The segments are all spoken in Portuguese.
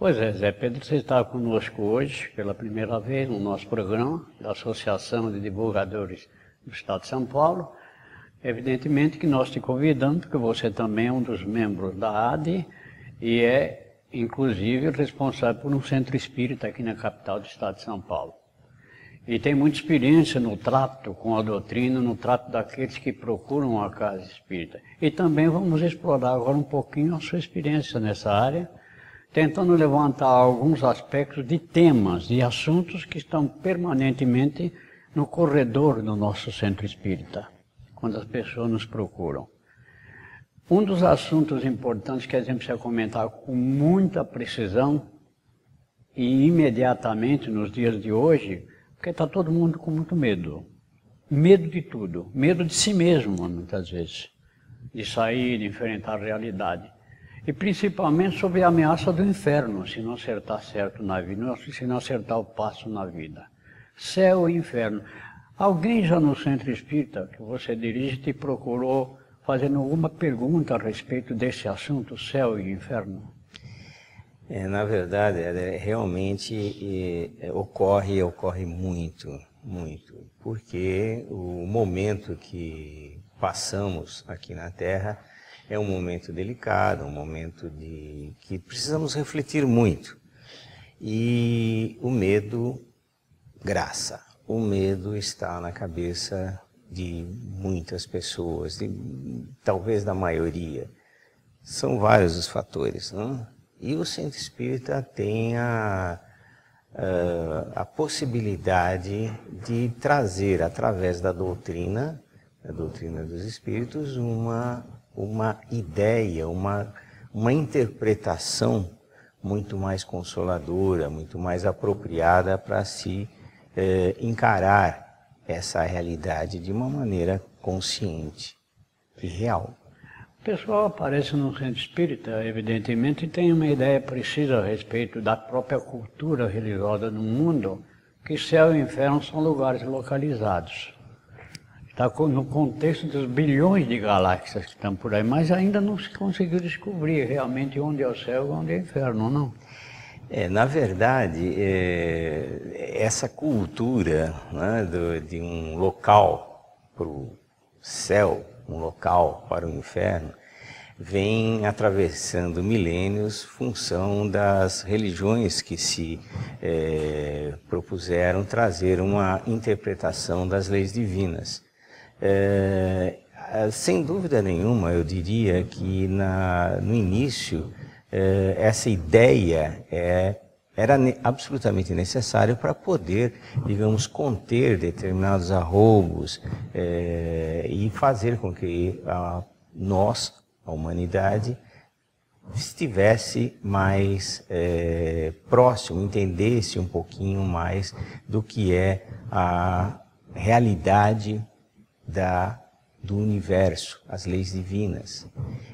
Pois é, Zé Pedro, você está conosco hoje, pela primeira vez, no nosso programa da Associação de Divulgadores do Estado de São Paulo. Evidentemente que nós te convidamos, porque você também é um dos membros da ADE e é, inclusive, responsável por um centro espírita aqui na capital do Estado de São Paulo. E tem muita experiência no trato com a doutrina, no trato daqueles que procuram a casa espírita. E também vamos explorar agora um pouquinho a sua experiência nessa área, tentando levantar alguns aspectos de temas e assuntos que estão permanentemente no corredor do nosso centro espírita, quando as pessoas nos procuram. Um dos assuntos importantes que a gente precisa comentar com muita precisão e imediatamente nos dias de hoje, porque está todo mundo com muito medo. Medo de tudo, medo de si mesmo, muitas vezes, de sair, de enfrentar a realidade. E principalmente sobre a ameaça do inferno, se não acertar certo na vida, se não acertar o passo na vida. Céu e inferno. Alguém já no centro espírita que você dirige te procurou fazendo alguma pergunta a respeito desse assunto, céu e inferno? Na verdade, realmente ocorre muito, porque o momento que passamos aqui na Terra é um momento delicado, um momento que precisamos refletir muito. E o medo graça. O medo está na cabeça de muitas pessoas, talvez da maioria. São vários os fatores, não? E o centro espírita tem a possibilidade de trazer, através da doutrina dos espíritos, uma ideia, uma interpretação muito mais consoladora, muito mais apropriada para se encarar essa realidade de uma maneira consciente e real. O pessoal aparece no centro espírita, evidentemente, e tem uma ideia precisa a respeito da própria cultura religiosa no mundo, que céu e inferno são lugares localizados. Está no contexto dos bilhões de galáxias que estão por aí, mas ainda não se conseguiu descobrir realmente onde é o céu e onde é o inferno, não? Na verdade, essa cultura, né, de um local para o céu, um local para o inferno, vem atravessando milênios, função das religiões que se propuseram trazer uma interpretação das leis divinas. Sem dúvida nenhuma, eu diria que no início essa ideia era absolutamente necessária para poder, digamos, conter determinados arroubos e fazer com que nós, a humanidade, estivesse mais próximo, entendesse um pouquinho mais do que é a realidade do universo, as leis divinas.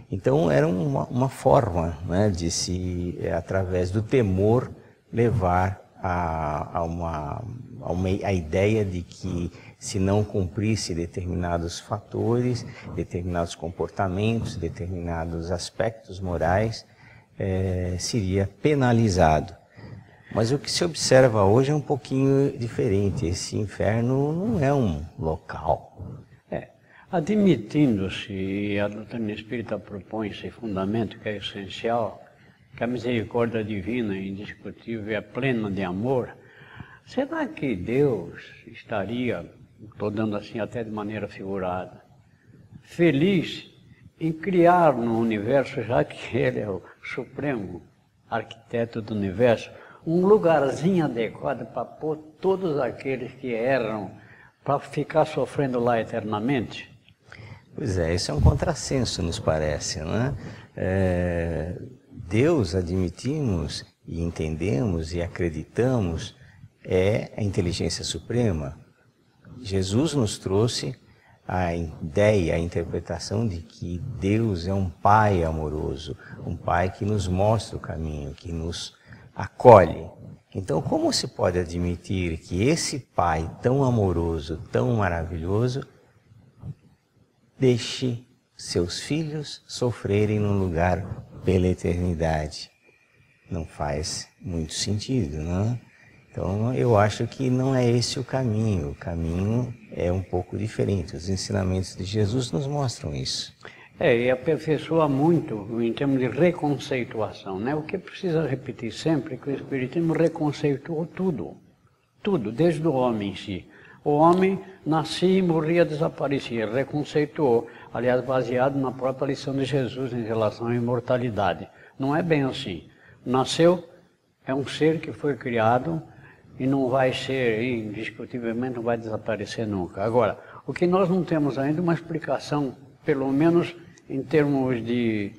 Então era uma forma, né, de se, através do temor, levar a ideia de que se não cumprisse determinados fatores, determinados comportamentos, determinados aspectos morais, seria penalizado. Mas o que se observa hoje é um pouquinho diferente. Esse inferno não é um local. Admitindo-se, e a doutrina espírita propõe esse fundamento que é essencial, que a misericórdia divina é indiscutível e é plena de amor, será que Deus estaria, estou dando assim até de maneira figurada, feliz em criar no universo, já que Ele é o supremo arquiteto do universo, um lugarzinho adequado para pôr todos aqueles que erram, para ficar sofrendo lá eternamente? Pois é, isso é um contrassenso, nos parece, não é? Deus, admitimos e entendemos e acreditamos, é a inteligência suprema. Jesus nos trouxe a ideia, a interpretação de que Deus é um Pai amoroso, um Pai que nos mostra o caminho, que nos acolhe. Então, como se pode admitir que esse Pai tão amoroso, tão maravilhoso, deixe seus filhos sofrerem num lugar pela eternidade? não faz muito sentido, né? Então, eu acho que não é esse o caminho é um pouco diferente. Os ensinamentos de Jesus nos mostram isso. E aperfeiçoa muito em termos de reconceituação, né? O que precisa repetir sempre é que o Espiritismo reconceituou tudo, desde o homem em si. O homem nascia, morria, desaparecia, reconceituou, aliás, baseado na própria lição de Jesus em relação à imortalidade. Não é bem assim. Nasceu, é um ser que foi criado e não vai ser, indiscutivelmente, não vai desaparecer nunca. Agora, o que nós não temos ainda é uma explicação, pelo menos em termos de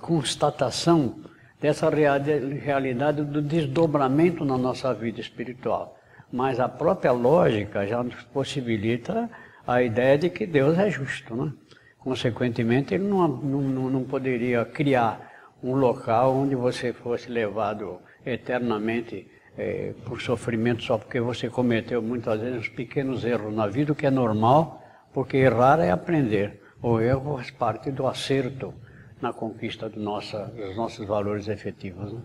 constatação dessa realidade do desdobramento na nossa vida espiritual. Mas a própria lógica já nos possibilita a ideia de que Deus é justo, né? Consequentemente, ele não poderia criar um local onde você fosse levado eternamente por sofrimento só porque você cometeu muitas vezes pequenos erros na vida, o que é normal, porque errar é aprender. O erro faz parte do acerto na conquista dos nossos valores efetivos, né?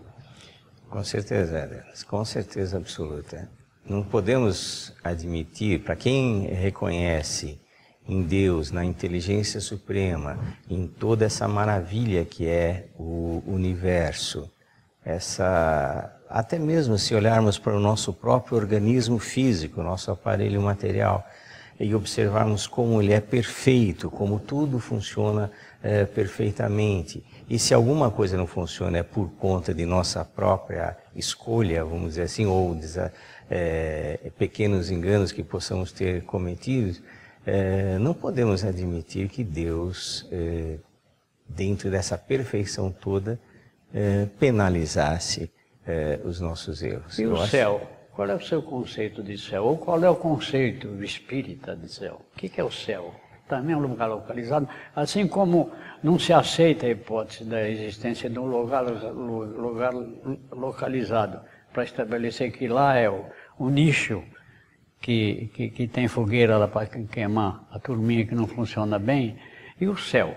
Com certeza, Denis, com certeza absoluta. Não podemos admitir, para quem reconhece em Deus, na inteligência suprema, em toda essa maravilha que é o universo, até mesmo se olharmos para o nosso próprio organismo físico, nosso aparelho material, e observarmos como ele é perfeito, como tudo funciona perfeitamente. E se alguma coisa não funciona é por conta de nossa própria escolha, vamos dizer assim, ou pequenos enganos que possamos ter cometido, não podemos admitir que Deus, dentro dessa perfeição toda, penalizasse os nossos erros. E o céu? Qual é o seu conceito de céu? Ou qual é o conceito espírita de céu? O que é o céu? Também é um lugar localizado. Assim como não se aceita a hipótese da existência de um lugar localizado para estabelecer que lá é o nicho que tem fogueira lá para queimar a turminha que não funciona bem. E o céu?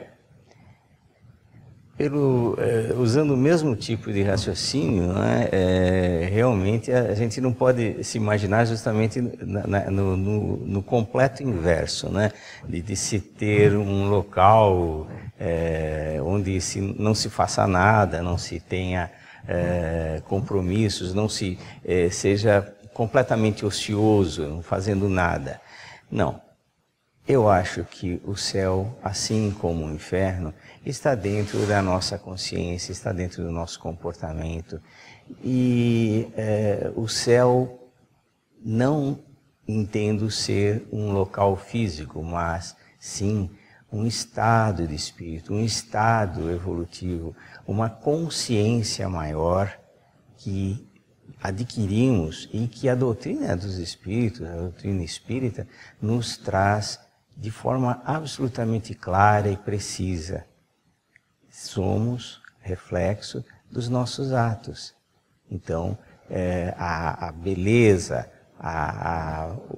Usando o mesmo tipo de raciocínio, né, realmente a gente não pode se imaginar justamente no completo inverso, né, de se ter um local onde não se faça nada, não se tenha compromissos, não se seja completamente ocioso, não fazendo nada. Não. Eu acho que o céu, assim como o inferno, está dentro da nossa consciência, está dentro do nosso comportamento. E o céu não entendo ser um local físico, mas sim um estado de espírito, um estado evolutivo, uma consciência maior que adquirimos e que a doutrina dos espíritos, a doutrina espírita, nos traz de forma absolutamente clara e precisa. Somos reflexo dos nossos atos. Então, a beleza,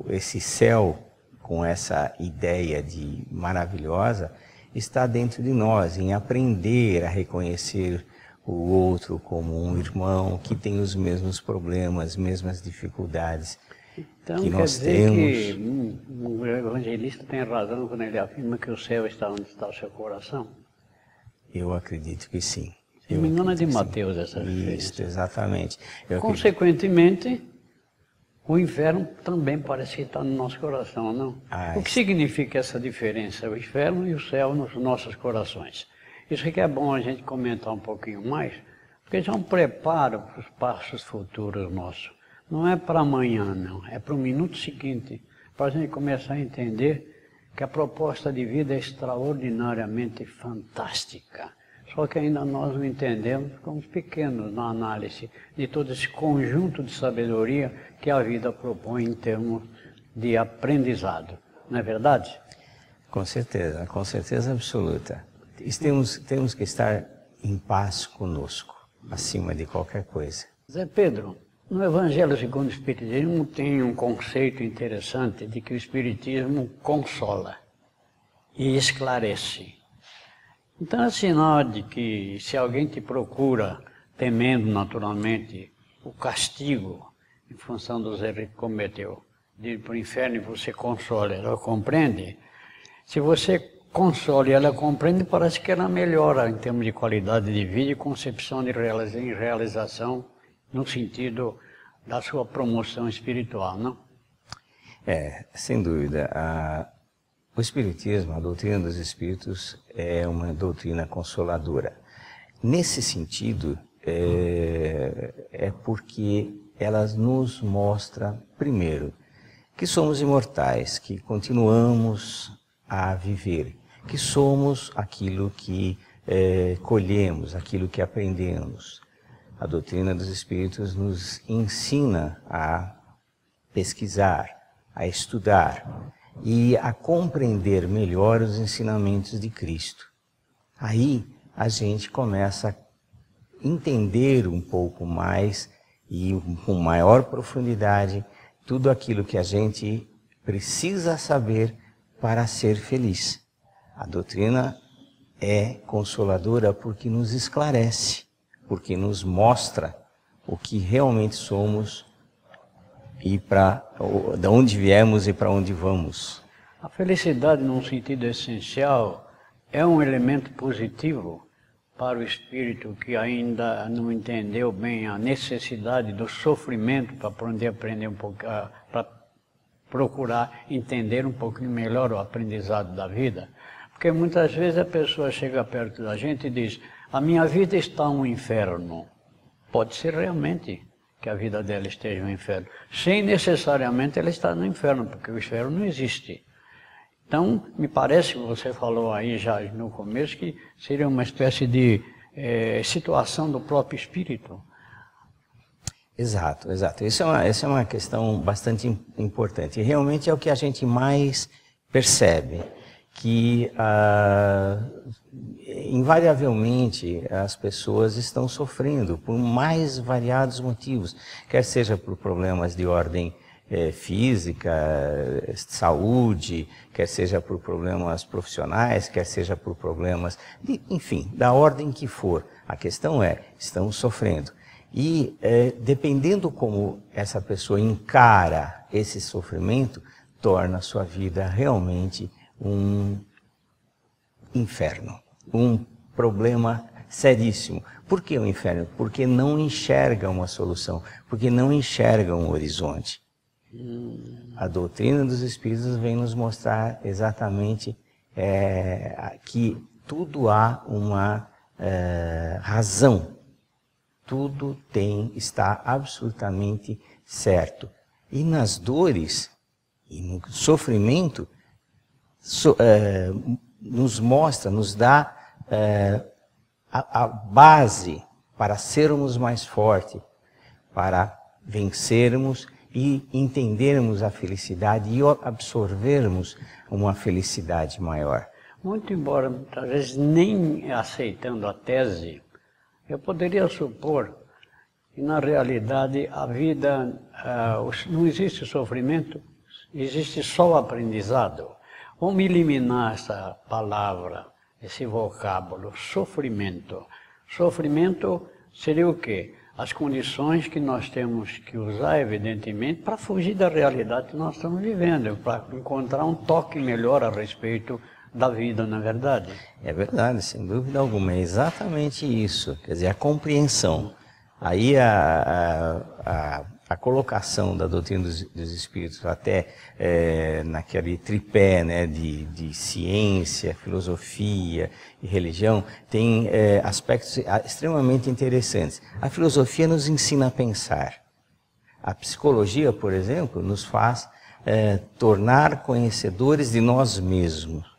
esse céu com essa ideia de maravilhosa está dentro de nós, em aprender a reconhecer o outro como um irmão que tem os mesmos problemas, as mesmas dificuldades. Então, que quer nós dizer temos. que o evangelista tem razão quando ele afirma que o céu está onde está o seu coração? Eu acredito que sim. Se não me engano é de Mateus essa referência. Isso, exatamente. Consequentemente, o inferno também parece estar no nosso coração, não? O que significa essa diferença, o inferno e o céu nos nossos corações? Isso que é bom a gente comentar um pouquinho mais, porque isso é um preparo para os passos futuros nossos. Não é para amanhã, não. É para o minuto seguinte, para a gente começar a entender que a proposta de vida é extraordinariamente fantástica. Só que ainda nós não entendemos, ficamos pequenos na análise de todo esse conjunto de sabedoria que a vida propõe em termos de aprendizado. Não é verdade? Com certeza absoluta. Temos que estar em paz conosco, acima de qualquer coisa. Zé Pedro, no Evangelho segundo o Espiritismo tem um conceito interessante de que o Espiritismo consola e esclarece. Então é sinal de que se alguém te procura temendo naturalmente o castigo em função dos erros que cometeu, de ir para o inferno e você consola, ela compreende. Se você consola e ela compreende, parece que ela melhora em termos de qualidade de vida e concepção de realização no sentido da sua promoção espiritual, não? Sem dúvida. O Espiritismo, a doutrina dos Espíritos, é uma doutrina consoladora. Nesse sentido, porque ela nos mostra, primeiro, que somos imortais, que continuamos a viver, que somos aquilo que colhemos, aquilo que aprendemos. A doutrina dos Espíritos nos ensina a pesquisar, a estudar e a compreender melhor os ensinamentos de Cristo. Aí a gente começa a entender um pouco mais e com maior profundidade tudo aquilo que a gente precisa saber para ser feliz. A doutrina é consoladora porque nos esclarece, porque nos mostra o que realmente somos e de onde viemos e para onde vamos. A felicidade, num sentido essencial, é um elemento positivo para o espírito que ainda não entendeu bem a necessidade do sofrimento para poder aprender um pouco, para procurar entender um pouquinho melhor o aprendizado da vida. Porque muitas vezes a pessoa chega perto da gente e diz: a minha vida está um inferno. Pode ser realmente que a vida dela esteja um inferno, sem necessariamente ela estar no inferno, porque o inferno não existe. Então, me parece que você falou aí já no começo que seria uma espécie de situação do próprio espírito. Exato, exato. Essa é uma questão bastante importante. E realmente é o que a gente mais percebe, que invariavelmente as pessoas estão sofrendo por mais variados motivos, quer seja por problemas de ordem física, saúde, quer seja por problemas profissionais, quer seja por problemas, enfim, da ordem que for. A questão estão sofrendo. E dependendo como essa pessoa encara esse sofrimento, torna a sua vida realmente um inferno, um problema seríssimo. Por que o inferno? Porque não enxerga uma solução, porque não enxerga um horizonte. A doutrina dos Espíritos vem nos mostrar exatamente que tudo há uma razão, tudo está absolutamente certo. E nas dores e no sofrimento, nos mostra, nos dá a base para sermos mais fortes, para vencermos e entendermos a felicidade e absorvermos uma felicidade maior. Muito embora, muitas vezes, nem aceitando a tese, eu poderia supor que, na realidade, a vida, não existe sofrimento, existe só o aprendizado. Vamos eliminar essa palavra, esse vocábulo, sofrimento. Sofrimento seria o quê? As condições que nós temos que usar, evidentemente, para fugir da realidade que nós estamos vivendo, para encontrar um toque melhor a respeito da vida, não é verdade? É verdade, sem dúvida alguma, é exatamente isso, quer dizer, a compreensão. Aí a colocação da doutrina dos Espíritos, até naquele tripé, né, de ciência, filosofia e religião, tem aspectos extremamente interessantes. A filosofia nos ensina a pensar. A psicologia, por exemplo, nos faz tornar conhecedores de nós mesmos.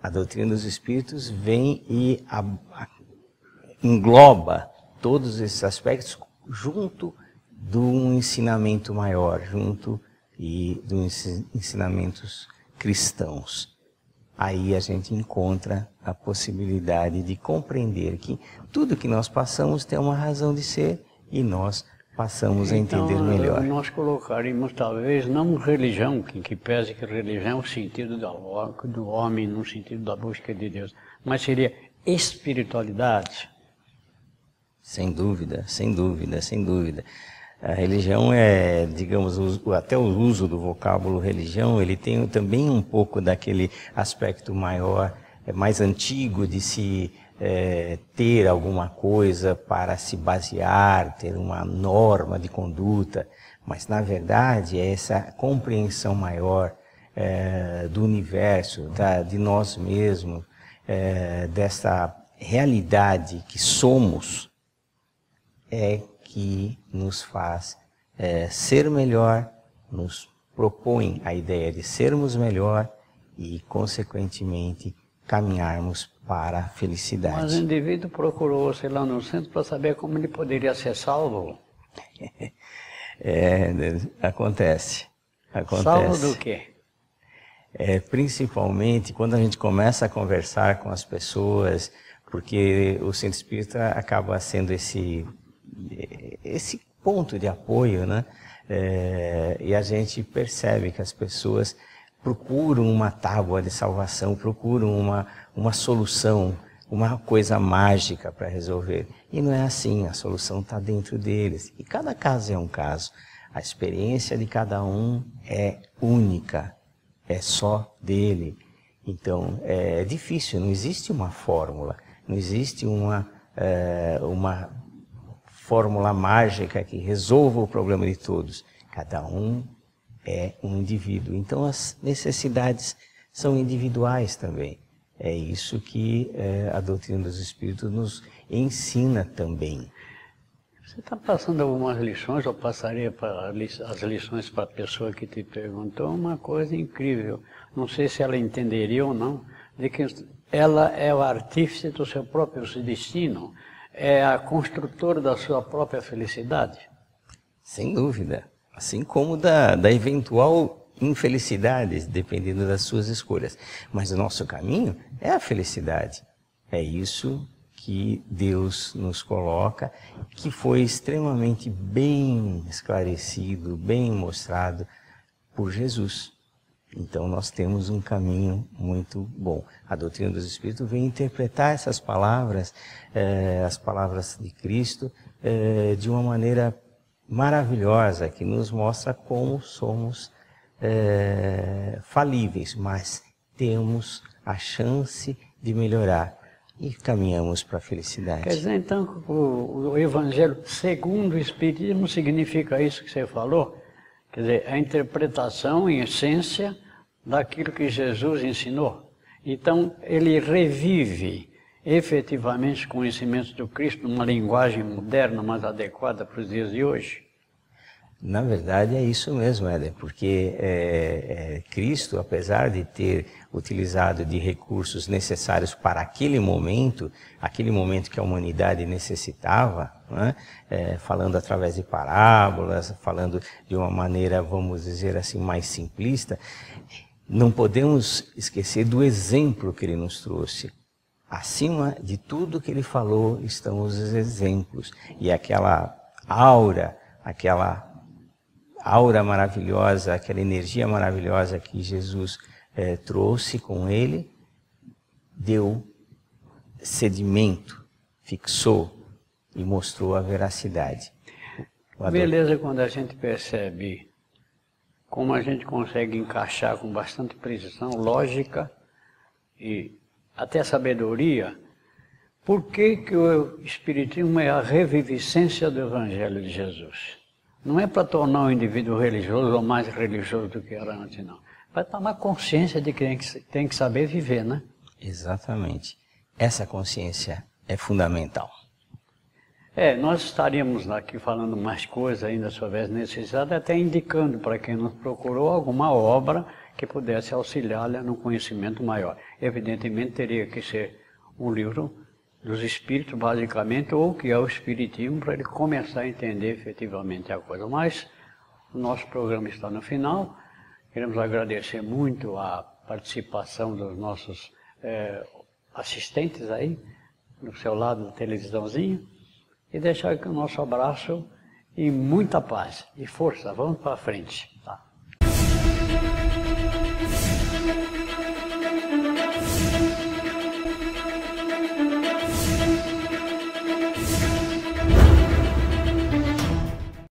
A doutrina dos Espíritos vem e engloba todos esses aspectos junto de um ensinamento maior, junto dos ensinamentos cristãos. Aí a gente encontra a possibilidade de compreender que tudo que nós passamos tem uma razão de ser e nós passamos a entender melhor. Nós colocaríamos talvez não religião, que pese que religião é o sentido do homem no sentido da busca de Deus, mas seria espiritualidade. Sem dúvida, sem dúvida, sem dúvida. A religião é, digamos, até o uso do vocábulo religião, ele tem também um pouco daquele aspecto maior, mais antigo de se ter alguma coisa para se basear, ter uma norma de conduta, mas na verdade é essa compreensão maior do universo, de nós mesmos, dessa realidade que somos, que nos faz ser melhor, nos propõe a ideia de sermos melhor e, consequentemente, caminharmos para a felicidade. Mas o indivíduo procurou você lá no centro para saber como ele poderia ser salvo? Acontece. Salvo do quê? Principalmente quando a gente começa a conversar com as pessoas, porque o centro espírita acaba sendo esse ponto de apoio, né? E a gente percebe que as pessoas procuram uma tábua de salvação, procuram uma solução, uma coisa mágica para resolver. E não é assim, a solução está dentro deles. E cada caso é um caso. A experiência de cada um é única, é só dele. Então, é difícil, não existe uma fórmula, não existe uma fórmula mágica que resolva o problema de todos. Cada um é um indivíduo. Então as necessidades são individuais também. É isso que a doutrina dos Espíritos nos ensina também. Você está passando algumas lições, ou passaria as lições para a pessoa que te perguntou, uma coisa incrível. Não sei se ela entenderia ou não, de que ela é o artífice do seu próprio destino, é a construtora da sua própria felicidade. Sem dúvida. Assim como da eventual infelicidade, dependendo das suas escolhas. Mas o nosso caminho é a felicidade. É isso que Deus nos coloca, que foi extremamente bem esclarecido, bem mostrado por Jesus. Então nós temos um caminho muito bom. A doutrina dos Espíritos vem interpretar essas palavras, as palavras de Cristo, de uma maneira maravilhosa, que nos mostra como somos falíveis, mas temos a chance de melhorar e caminhamos para a felicidade. Quer dizer, então, o Evangelho segundo o Espiritismo significa isso que você falou? Quer dizer, a interpretação, em essência, daquilo que Jesus ensinou. Então, ele revive efetivamente os conhecimentos do Cristo numa linguagem moderna, mais adequada para os dias de hoje? Na verdade é isso mesmo, Éder, porque Cristo, apesar de ter utilizado de recursos necessários para aquele momento que a humanidade necessitava, né? Falando através de parábolas, falando de uma maneira, vamos dizer assim, mais simplista, não podemos esquecer do exemplo que ele nos trouxe. Acima de tudo que ele falou estão os exemplos, e aquela aura maravilhosa, aquela energia maravilhosa que Jesus trouxe com ele, deu sedimento, fixou e mostrou a veracidade. Beleza, quando a gente percebe como a gente consegue encaixar com bastante precisão, lógica e até sabedoria, por que o Espiritismo é a reviviscência do Evangelho de Jesus? Não é para tornar o indivíduo religioso ou mais religioso do que era antes, não. Para tomar consciência de que tem que saber viver, né? Exatamente. Essa consciência é fundamental. Nós estaríamos aqui falando mais coisas ainda sobre as necessidades, até indicando para quem nos procurou alguma obra que pudesse auxiliá-la no conhecimento maior. Evidentemente teria que ser um livro dos Espíritos, basicamente, ou que é o Espiritismo, para ele começar a entender efetivamente a coisa. Mas o nosso programa está no final. Queremos agradecer muito a participação dos nossos assistentes aí, do seu lado da televisãozinha, e deixar aqui o nosso abraço e muita paz e força. Vamos para frente. Tá?